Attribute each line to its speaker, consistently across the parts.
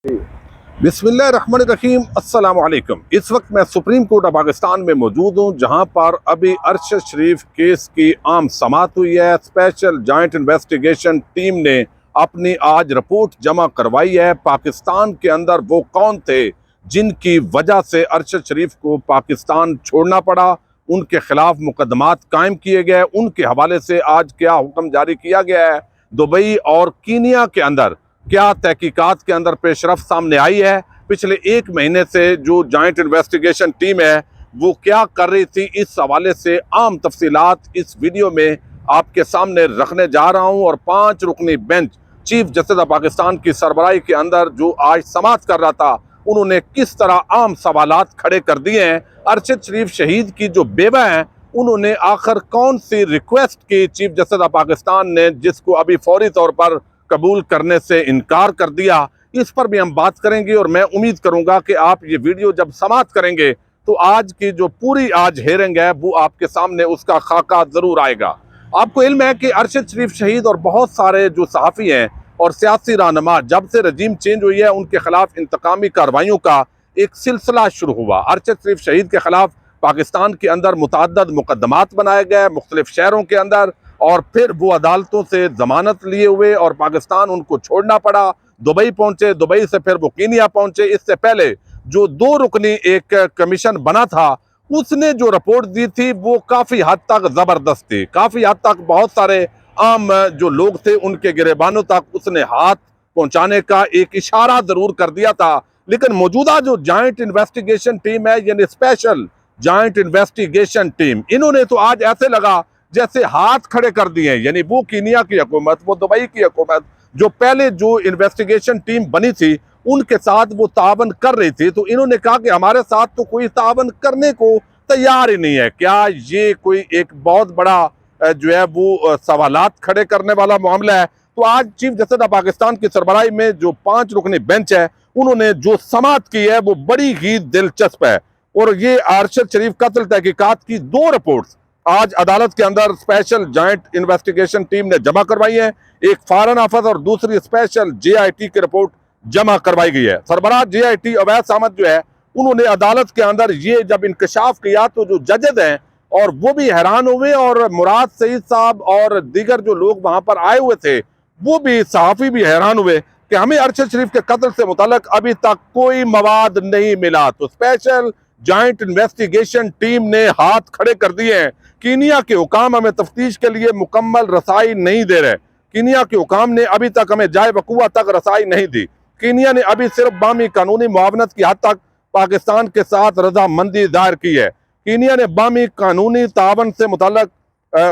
Speaker 1: बिस्मिल्लाहिर्रहमानिर्रहीम, अस्सलाम वालेकुम। इस वक्त मैं सुप्रीम कोर्ट ऑफ पाकिस्तान में मौजूद हूँ, जहाँ पर अभी अरशद शरीफ केस की आम समाअत हुई है। स्पेशल जॉइंट इन्वेस्टिगेशन टीम ने अपनी आज रिपोर्ट जमा करवाई है। पाकिस्तान के अंदर वो कौन थे जिनकी वजह से अरशद शरीफ को पाकिस्तान छोड़ना पड़ा, उनके खिलाफ मुकदमात कायम किए गए, उनके हवाले से आज क्या हुक्म जारी किया गया है। दुबई और कीनिया के अंदर क्या तहकीकात के अंदर पेशरफ सामने आई है। पिछले एक महीने से जो जॉइंट इन्वेस्टिगेशन टीम है वो क्या कर रही थी, इस हवाले से आम तफसीलात इस वीडियो में आपके सामने रखने जा रहा हूं। और 5 रुकनी bench chief justice of Pakistan की सरबराही के अंदर जो आज समाअत कर रहा था, उन्होंने किस तरह आम सवालात खड़े कर दिए हैं। अरशद शरीफ शहीद की जो बेवा हैं, उन्होंने आखिर कौन सी रिक्वेस्ट की चीफ जस्टिस ऑफ पाकिस्तान ने, जिसको अभी फौरी तौर पर कबूल करने से इनकार कर दिया। इस पर भी हम बात करेंगे और मैं उम्मीद करूंगा कि आप ये वीडियो जब समाप्त करेंगे तो आज की जो पूरी आज हेयरिंग है वो आपके सामने उसका खाका जरूर आएगा। आपको इल्म है कि अरशद शरीफ शहीद और बहुत सारे जो सहाफ़ी हैं और सियासी रहनुमा, जब से रजीम चेंज हुई है उनके खिलाफ इंतकामी कार्रवाइयों का एक सिलसिला शुरू हुआ। अरशद शरीफ शहीद के खिलाफ पाकिस्तान के अंदर मुतअद्दिद मुकदमात बनाए गए मुख्तलिफ शहरों के अंदर, और फिर वो अदालतों से जमानत लिए हुए और पाकिस्तान उनको छोड़ना पड़ा। दुबई पहुंचे, दुबई से फिर वो कीनिया पहुंचे। इससे पहले जो 2 रुकनी एक कमीशन बना था, उसने जो रिपोर्ट दी थी वो काफ़ी हद तक ज़बरदस्त थी। काफ़ी हद तक बहुत सारे आम जो लोग थे उनके गिरेबानों तक उसने हाथ पहुंचाने का एक इशारा ज़रूर कर दिया था। लेकिन मौजूदा जो जॉइंट इन्वेस्टिगेशन टीम है, यानी स्पेशल जॉइंट इन्वेस्टिगेशन टीम, इन्होंने तो आज ऐसे लगा जैसे हाथ खड़े कर दिए हैं। यानी वो कीनिया की हुकूमत, वो दुबई की हुकूमत, जो पहले जो इन्वेस्टिगेशन टीम बनी थी उनके साथ वो तावन कर रही थी, तो इन्होंने कहा कि हमारे साथ तो कोई तावन करने को तैयार ही नहीं है। क्या ये कोई एक बहुत बड़ा जो है वो सवालात खड़े करने वाला मामला है। तो आज चीफ जस्टिस ऑफ पाकिस्तान की सरबराही में जो 5 रुकनी बेंच है, उन्होंने जो समाअत की है वो बड़ी ही दिलचस्प है। और ये अरशद शरीफ कत्ल तहकीकात की 2 रिपोर्ट्स आज अदालत के अंदर स्पेशल जॉइंट इन्वेस्टिगेशन टीम ने जमा करवाई है। एक फॉरेन ऑफिस और दूसरी स्पेशल JIT की रिपोर्ट जमा करवाई गई है। सरबराह JIT अवैस अहमद जो है, उन्होंने अदालत के अंदर ये जब इंकशाफ किया तो जो जजेस हैं और वो भी हैरान हुए, और मुराद सईद साहब और दीगर जो लोग वहां पर आए हुए थे वो भी, सहाफ़ी भी हैरान हुए कि हमें अरशद शरीफ के कत्ल से मुतल्लिक अभी तक कोई मवाद नहीं मिला। तो स्पेशल जॉइंट इन्वेस्टिगेशन टीम ने हाथ खड़े कर दिए हैं। कीनिया के हुकाम हमें तफ्तीश के लिए मुकम्मल रसाई नहीं दे रहे। कीनिया के हुकाम ने अभी तक हमें जाए वकूआ तक रसाई नहीं दी। कीनिया ने अभी सिर्फ बामी कानूनी मुआवनत की हद तक पाकिस्तान के साथ रजामंदी दायर की है। कीनिया ने बामी कानूनी तावन से मुतल्लिक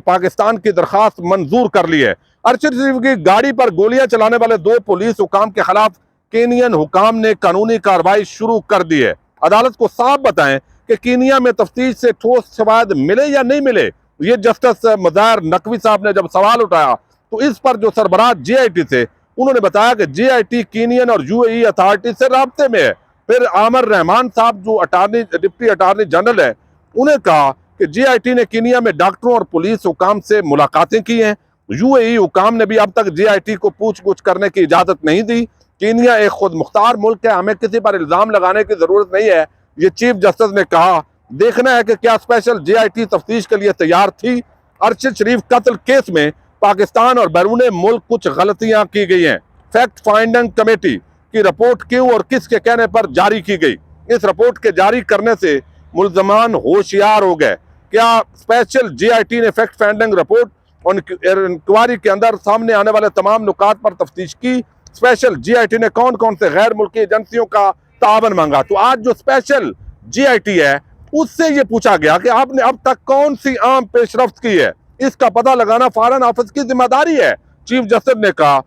Speaker 1: पाकिस्तान की दरख्वास्त मंजूर कर ली है। अरशद शरीफ की गाड़ी पर गोलियां चलाने वाले 2 पुलिस हुकाम के खिलाफ कीनियन हुकाम ने कानूनी कार्रवाई शुरू कर दी है। अदालत को साफ बताएं कि कीनिया में तफ्तीश से ठोस शवाहिद मिले या नहीं मिले। ये जस्टिस मज़ाहिर नकवी साहब ने जब सवाल उठाया तो इस पर जो सरबराह JIT थे, उन्होंने बताया कि JIT कीनियन और UAE अथॉरिटी से राब्ते में है। फिर आमिर रहमान साहब जो डिप्टी अटारनी जनरल है, उन्हें कहा कि JIT ने कीनिया में डॉक्टरों और पुलिस हुकाम से मुलाकातें की हैं। UAE हुकाम ने भी अब तक JIT को पूछ गुछ करने की इजाज़त नहीं दी। कीनिया एक खुद मुख्तार मुल्क है, हमें किसी पर इल्ज़ाम लगाने की ज़रूरत नहीं है, ये चीफ जस्टिस ने कहा। देखना है कि क्या स्पेशल JIT तफ्तीश के लिए तैयार थी। अरशद शरीफ कत्ल केस में पाकिस्तान और बैरून मुल्क कुछ गलतियां की गई हैं। फैक्ट फाइंडिंग कमेटी की रिपोर्ट क्यों और किसके कहने पर जारी की गई। इस रिपोर्ट के जारी करने से मुल्ज़मान होशियार हो गए। क्या स्पेशल JIT ने फैक्ट फाइंडिंग रिपोर्ट और इंक्वायरी के अंदर सामने आने वाले तमाम नुकात पर तफ्तीश की। स्पेशल JIT ने कौन कौन से गैर मुल्की एजेंसियों का तावन मांगा। तो आज जो स्पेशल JIT है उससे ये पूछा गया कि आपने अब तक कौन सी आम पेशरफ्त की है, इसका पता लगाना फॉरेन ऑफिस की जिम्मेदारी है, चीफ जस्टिस ने कहा।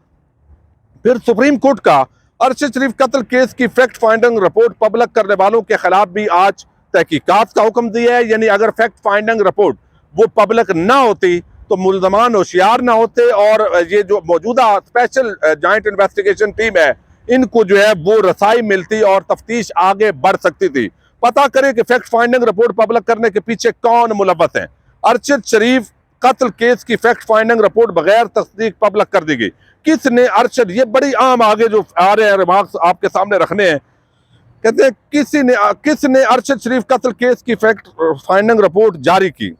Speaker 1: फिर सुप्रीम कोर्ट का अरशद शरीफ कत्ल केस की फैक्ट फाइंडिंग रिपोर्ट पब्लिक करने वालों के खिलाफ भी आज तहकीकात का हुक्म दिया है। यानी अगर फैक्ट फाइंडिंग रिपोर्ट वो पब्लिक ना होती तो मुल्ज़मान होशियार ना होते, और ये जो मौजूदा स्पेशल जॉइंट इन्वेस्टिगेशन टीम है इनको जो है वो रसाई मिलती और तफ्तीश आगे बढ़ सकती थी। पता करें कि फैक्ट फाइंडिंग रिपोर्ट पब्लिक करने के पीछे कौन मुलव्वस है। अरशद शरीफ कत्ल केस की फैक्ट फाइंडिंग रिपोर्ट बगैर तस्दीक पब्लिक कर दी गई। किसने अरशद, ये बड़ी आम आगे जो आ रहे हैं रिमार्क्स आपके सामने रखने हैं, कहते हैं किसने अरशद शरीफ कत्ल केस की फैक्ट फाइंडिंग रिपोर्ट जारी की।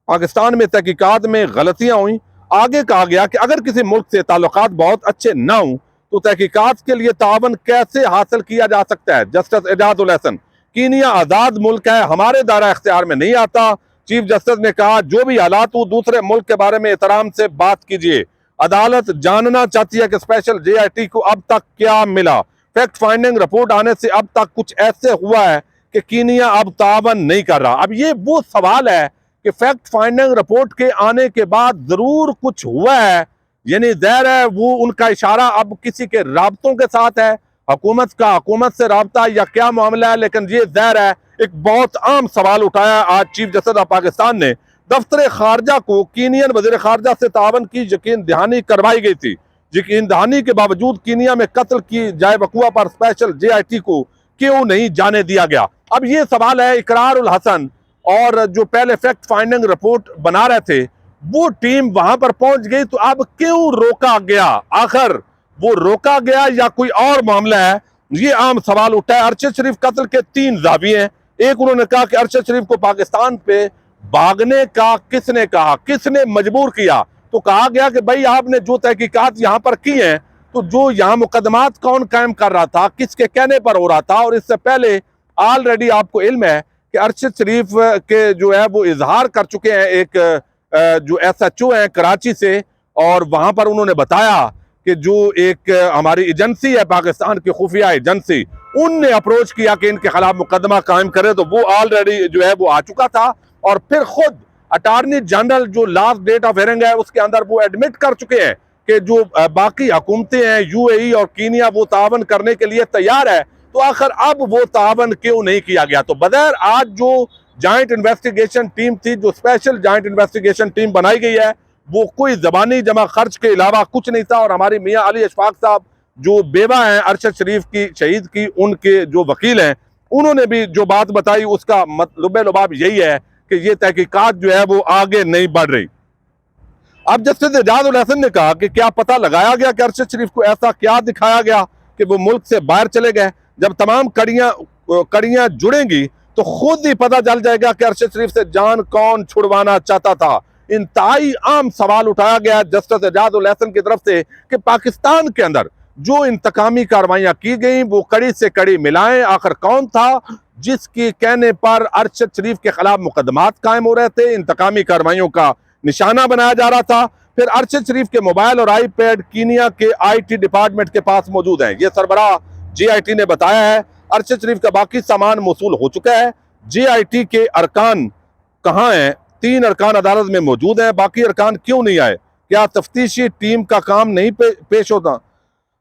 Speaker 1: पाकिस्तान में तहकीकात में गलतियां हुई। आगे कहा गया कि अगर किसी मुल्क से ताल्लुकात बहुत अच्छे ना हों तो तहकीकात के लिए तावन कैसे हासिल किया जा सकता है। जस्टिस एजाजुल हसन, कीनिया आज़ाद मुल्क है, हमारे दायरा इख्तियार में नहीं आता। चीफ जस्टिस ने कहा जो भी हालात हो दूसरे मुल्क के बारे में एहतराम से बात कीजिए। अदालत जानना चाहती है कि स्पेशल JIT को अब तक क्या मिला। फैक्ट फाइंडिंग रिपोर्ट आने से अब तक कुछ ऐसे हुआ है कि कीनिया अब तावन नहीं कर रहा। अब ये वो सवाल है कि फैक्ट फाइंडिंग रिपोर्ट के आने के बाद जरूर कुछ हुआ है, यानी ज़ाहिर है वो उनका इशारा अब किसी के राब्तों के साथ है, हुकूमत का हुकूमत से राब्ता या क्या मामला है। लेकिन ये ज़ाहिर है एक बहुत आम सवाल उठाया आज चीफ जस्टिस ऑफ पाकिस्तान ने। दफ्तर खारजा को कीनियन वज़ीर खारजा से तावन की यकीन दहानी करवाई गई थी। यकीन दहानी के बावजूद कीनिया में कत्ल की जाए वकुआ पर स्पेशल JIT को क्यों नहीं जाने दिया गया। अब ये सवाल है। इकरार उल हसन और जो पहले फैक्ट फाइंडिंग रिपोर्ट बना रहे थे वो टीम वहां पर पहुंच गई, तो अब क्यों रोका गया? आखिर वो रोका गया या कोई और मामला है, ये आम सवाल उठा है। अरशद शरीफ कत्ल के 3 जाविये हैं। एक, उन्होंने कहा कि अरशद शरीफ को पाकिस्तान पे भागने का किसने कहा, किसने मजबूर किया। तो कहा गया कि भाई आपने जो तहकीकात यहाँ पर की हैं, तो जो यहाँ मुकदमात कौन कायम कर रहा था, किसके कहने पर हो रहा था। और इससे पहले ऑलरेडी आपको इल्म है कि अरशद शरीफ के जो है वो इजहार कर चुके हैं एक जो SHO है कराची से, और वहां पर उन्होंने बताया कि जो एक हमारी एजेंसी है पाकिस्तान की खुफिया एजेंसी, उनने अप्रोच किया कि इनके खिलाफ मुकदमा कायम करे, तो वो ऑलरेडी जो है वो आ चुका था। और फिर खुद अटॉर्नी जनरल जो लास्ट डेट ऑफ हियरिंग है उसके अंदर वो एडमिट कर चुके हैं कि जो बाकी हुकूमतें हैं UAE और कीनिया वो तावन करने के लिए तैयार है। तो आखिर अब वो तावन क्यों नहीं किया गया? तो बगैर आज जो जॉइंट इन्वेस्टिगेशन टीम थी, जो स्पेशल जॉइंट इन्वेस्टिगेशन टीम बनाई गई है, वो कोई जबानी जमा खर्च के अलावा कुछ नहीं था। और हमारी मियां अली अशफाक साहब जो बेवा हैं अरशद शरीफ की शहीद की, उनके जो वकील हैं, उन्होंने भी जो बात बताई उसका मतलब लुबाब यही है कि ये तहकीकात जो है वो आगे नहीं बढ़ रही। अब जस्टिस एजाजुल हसन ने कहा कि क्या पता लगाया गया कि अरशद शरीफ को ऐसा क्या दिखाया गया कि वो मुल्क से बाहर चले गए। जब तमाम कड़ियां जुड़ेंगी तो खुद ही पता चल जाएगा कि अरशद शरीफ से जान कौन छुड़वाना चाहता था। इंतहाई आम सवाल उठाया गया जस्टिस एजाजुल हसन की तरफ से कि पाकिस्तान के अंदर जो इंतकामी कार्रवाइयां की गई वो कड़ी से कड़ी मिलाएं। आखिर कौन था जिसके कहने पर अरशद शरीफ के खिलाफ मुकदमात कायम हो रहे थे, इंतकामी कार्रवाइयों का निशाना बनाया जा रहा था। फिर अरशद शरीफ के मोबाइल और iPad कीनिया के IT डिपार्टमेंट के पास मौजूद हैं। ये सरबराह JIT ने बताया है। अरशद शरीफ का बाकी सामान मौसूल हो चुका है। JIT के अरकान कहाँ हैं? 3 अरकान अदालत में मौजूद हैं, बाकी अरकान क्यों नहीं आए? क्या तफ्तीशी टीम का काम नहीं पेश होता?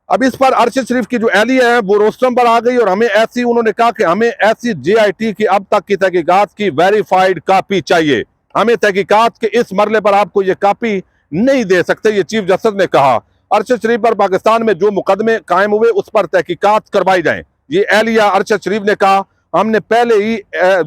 Speaker 1: अब इस पर अरशद शरीफ की जो एहलिया है वो रोस्टम पर आ गई और हमें ऐसी, उन्होंने कहा कि हमें ऐसी JIT की अब तक की तहकीकात की वेरीफाइड कॉपी चाहिए। हमें तहकीकात के इस मरले पर आपको ये कॉपी नहीं दे सकते, ये चीफ जस्टिस ने कहा। अरशद शरीफ पर पाकिस्तान में जो मुकदमे कायम हुए उस पर तहकीकात करवाई जाएं। ये एहलिया अरशद शरीफ ने कहा। हमने पहले ही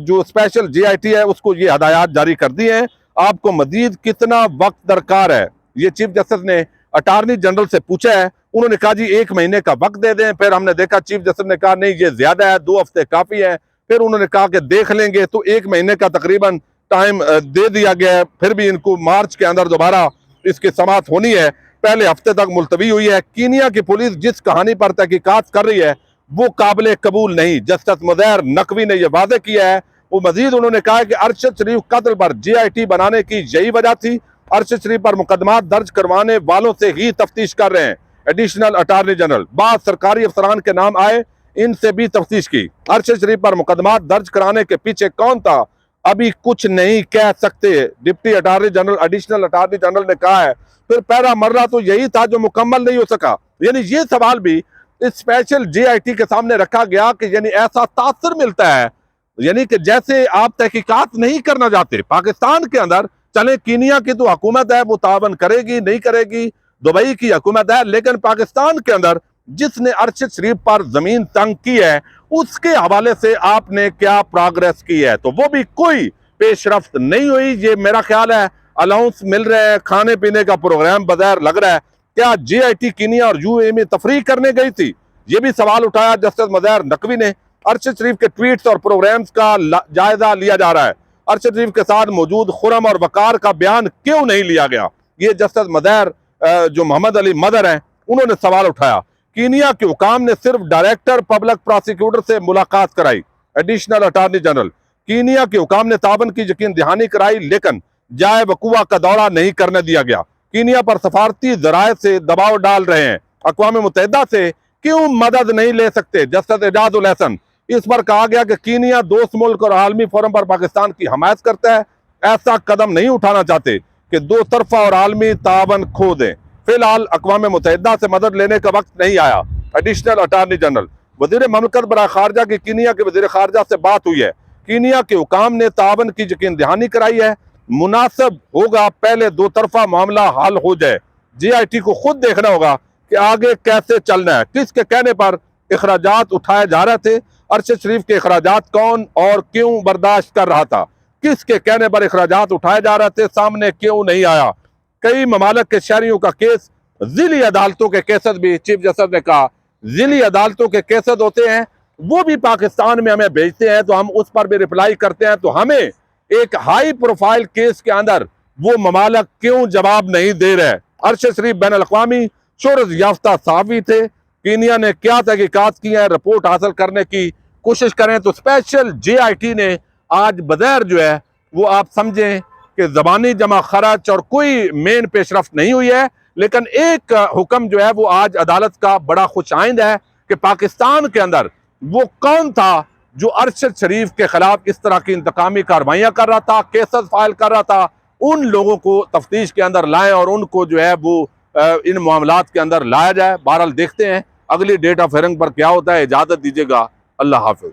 Speaker 1: जो स्पेशल JIT है उसको ये हदायत जारी कर दी है। आपको मजीद कितना वक्त दरकार है? ये चीफ जस्टिस ने अटॉर्नी जनरल से पूछा है। उन्होंने कहा जी 1 महीने का वक्त दे दें। फिर हमने देखा चीफ जस्टिस ने कहा नहीं ये ज्यादा है, 2 हफ्ते काफी है। फिर उन्होंने कहा कि देख लेंगे, तो 1 महीने का तकरीबन टाइम दे दिया गया है। फिर भी इनको मार्च के अंदर दोबारा इसकी समाअत होनी है। पहले हफ्ते तक मुलतवी हुई है। कीनिया की पुलिस जिस कहानी पर तहकीकात कर रही है वो काबिल कबूल नहीं। जस्टिस मुज़ैर नकवी ने यह वादे किया है। वो मजीद उन्होंने कहा है कि अरशद शरीफ कत्ल पर JIT बनाने की यही वजह थी। अरशद शरीफ पर मुकदमात दर्ज करवाने वालों से ही तफ्तीश कर रहे हैं। एडिशनल अटॉर्नी जनरल, बाद सरकारी अफसरान के नाम आए, इनसे भी तफ्तीश की। अरशद शरीफ पर मुकदमात दर्ज कराने के पीछे कौन था अभी कुछ नहीं कह सकते। Deputy attorney general, additional attorney general ने कहा है। फिर पहला मर्रा तो यही था जो मुकम्मल नहीं हो सका। यानी ये सवाल भी इस स्पेशल JIT के सामने रखा गया कि यानी ऐसा तासर मिलता है यानी कि जैसे आप तहकीकात नहीं करना चाहते। पाकिस्तान के अंदर चले कीनिया की तो हुकूमत है, वो तावन करेगी नहीं करेगी, दुबई की हुकूमत है, लेकिन पाकिस्तान के अंदर जिसने अरशद शरीफ पर जमीन तंग की है उसके हवाले से आपने क्या प्रोग्रेस की है? तो वो भी कोई पेशरफ्त नहीं हुई। ये मेरा ख्याल है अलाउंस मिल रहे हैं, खाने पीने का प्रोग्राम बगैर लग रहा है। क्या JIT कीनिया और UAE में तफरीह करने गई थी? ये भी सवाल उठाया जस्टिस मज़हर नकवी ने। अरशद शरीफ के ट्वीट्स और प्रोग्राम्स का जायजा लिया जा रहा है। अरशद शरीफ के साथ मौजूद खुरम और वकार का बयान क्यों नहीं लिया गया? ये जस्टिस मज़हर जो मोहम्मद अली मदर हैं, उन्होंने सवाल उठाया। कीनिया के हुकाम ने सिर्फ डायरेक्टर पब्लिक प्रोसिक्यूटर से मुलाकात कराई। एडिशनल अटॉर्नी जनरल, कीनिया के हुकाम ने ताबन की यकीन दहानी कराई, लेकिन जाए वकुआ का दौरा नहीं करने दिया गया। कीनिया पर सफारती जराये से दबाव डाल रहे हैं। अक़वाम मुत्तहिदा से क्यों मदद नहीं ले सकते? जस्टिस एजाज उल हसन, इस पर कहा गया कि कीनिया दोस्त मुल्क और आलमी फोरम पर पाकिस्तान की हमायत करता है। ऐसा कदम नहीं उठाना चाहते कि दो तरफा और आलमी ताबन खो दें। फिलहाल अक़वाम मुत्तहिदा से मदद लेने का वक्त नहीं आया। एडिशनल अटॉर्नी जनरल, वज़ीर ममलकत बराए खारजा की कीनिया के वज़ीर खारजा से बात हुई है। कीनिया के हुकाम ने ताबन की यकीन दहानी कराई है। मुनासिब होगा पहले दो तरफा मामला हल हो जाए। JIT को खुद देखना होगा कि आगे कैसे चलना है। किसके कहने पर अखराजात उठाए जा रहे थे? अरशद शरीफ के अखराजात कौन और क्यों बर्दाश्त कर रहा था? किसके कहने पर अखराजात उठाए जा रहे थे? सामने क्यों नहीं आया? कई ममालिक के शहरियों का केस जिली अदालतों के केसेस भी, चीफ जस्टिस ने कहा, जिली अदालतों के केसेस होते हैं, वो भी पाकिस्तान में हमें भेजते हैं तो हम उस पर भी रिप्लाई करते हैं। तो हमें एक हाई प्रोफाइल केस के अंदर वो ममालिक क्यों जवाब नहीं दे रहे? अरशद शरीफ बैन अल-अक़वामी शोहरत याफ्ता सहाफ़ी थे। कीनिया ने क्या तहकीकात की है, रिपोर्ट हासिल करने की कोशिश करें। तो स्पेशल JIT ने आज बगैर जो है वो आप समझें कि ज़बानी जमा खर्च और कोई मेन पेशरफ नहीं हुई है, लेकिन एक हुक्म जो है वो आज अदालत का बड़ा खुश आइंद है कि पाकिस्तान के अंदर वो कौन था जो अरशद शरीफ के खिलाफ इस तरह की इंतकामी कार्रवाइयाँ कर रहा था, केसेस फाइल कर रहा था। उन लोगों को तफ्तीश के अंदर लाएं और उनको जो है वो इन मामलात के अंदर लाया जाए। बहरहाल देखते हैं अगली डेट ऑफ हियरिंग पर क्या होता है। इजाज़त दीजिएगा, अल्लाह हाफ़िज़।